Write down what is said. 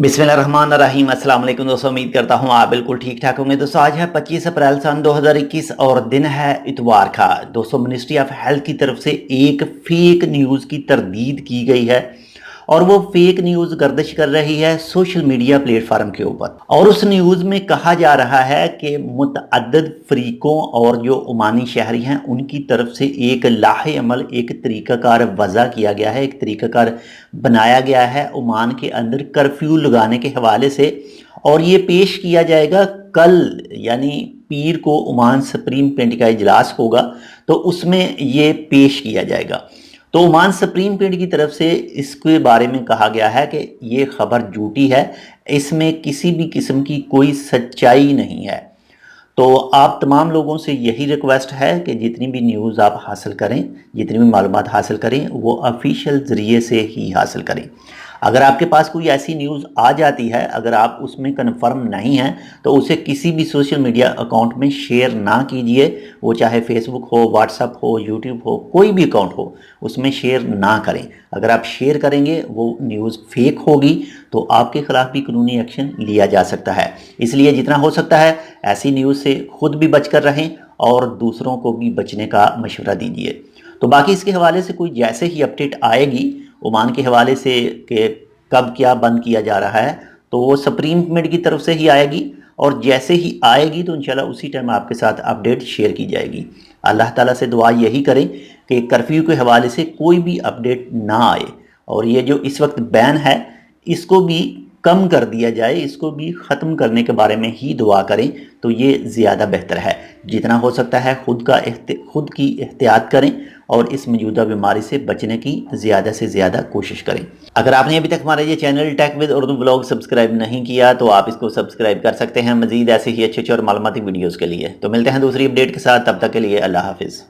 बिस्मिल्लाहिर्रहमानिर्रहीम। अस्सलाम वालेकुम दोस्तों, उम्मीद करता हूँ आप बिल्कुल ठीक ठाक होंगे। दोस्तों आज है 25 अप्रैल सन 2021 और दिन है इतवार का। दोस्तों मिनिस्ट्री ऑफ हेल्थ की तरफ से एक फेक न्यूज़ की तरदीद की गई है और वो फेक न्यूज़ गर्दिश कर रही है सोशल मीडिया प्लेटफार्म के ऊपर। और उस न्यूज़ में कहा जा रहा है कि मुतअद्दिद फरीकों और जो ओमानी शहरी हैं उनकी तरफ से एक लाहे अमल, एक तरीक़ाकार वज़ा किया गया है, एक तरीक़ाकार बनाया गया है ओमान के अंदर कर्फ्यू लगाने के हवाले से। और ये पेश किया जाएगा कल, यानी पीर को ओमान सुप्रीम पेंट का इजलास होगा तो उसमें ये पेश किया जाएगा। तो ओमान सुप्रीम पेंट की तरफ से इसके बारे में कहा गया है कि ये खबर झूठी है, इसमें किसी भी किस्म की कोई सच्चाई नहीं है। तो आप तमाम लोगों से यही रिक्वेस्ट है कि जितनी भी न्यूज़ आप हासिल करें, जितनी भी मालूमात हासिल करें, वो ऑफिशियल ज़रिए से ही हासिल करें। अगर आपके पास कोई ऐसी न्यूज़ आ जाती है, अगर आप उसमें कन्फर्म नहीं हैं तो उसे किसी भी सोशल मीडिया अकाउंट में शेयर ना कीजिए। वो चाहे फेसबुक हो, व्हाट्सअप हो, यूट्यूब हो, कोई भी अकाउंट हो, उसमें शेयर ना करें। अगर आप शेयर करेंगे वो न्यूज़ फेक होगी तो आपके ख़िलाफ़ भी कानूनी एक्शन लिया जा सकता है। इसलिए जितना हो सकता है ऐसी न्यूज़ से खुद भी बच कर रहें और दूसरों को भी बचने का मशवरा दीजिए। तो बाकी इसके हवाले से कोई जैसे ही अपडेट आएगी ओमान के हवाले से कि कब क्या बंद किया जा रहा है, तो वो सुप्रीम कोर्ट की तरफ से ही आएगी और जैसे ही आएगी तो इंशाल्लाह उसी टाइम आपके साथ अपडेट शेयर की जाएगी। अल्लाह ताला से दुआ यही करें कि कर्फ्यू के हवाले से कोई भी अपडेट ना आए और ये जो इस वक्त बैन है इसको भी कम कर दिया जाए, इसको भी ख़त्म करने के बारे में ही दुआ करें तो ये ज़्यादा बेहतर है। जितना हो सकता है खुद की एहतियात करें और इस मौजूदा बीमारी से बचने की ज़्यादा से ज़्यादा कोशिश करें। अगर आपने अभी तक हमारा ये channel Tech with Urdu blog subscribe नहीं किया तो आप इसको सब्सक्राइब कर सकते हैं मज़ीद ऐसे ही अच्छे और मालूमाती वीडियोज़ के लिए। तो मिलते हैं दूसरी अपडेट के साथ, तब तक के लिए अल्लाह हाफिज़।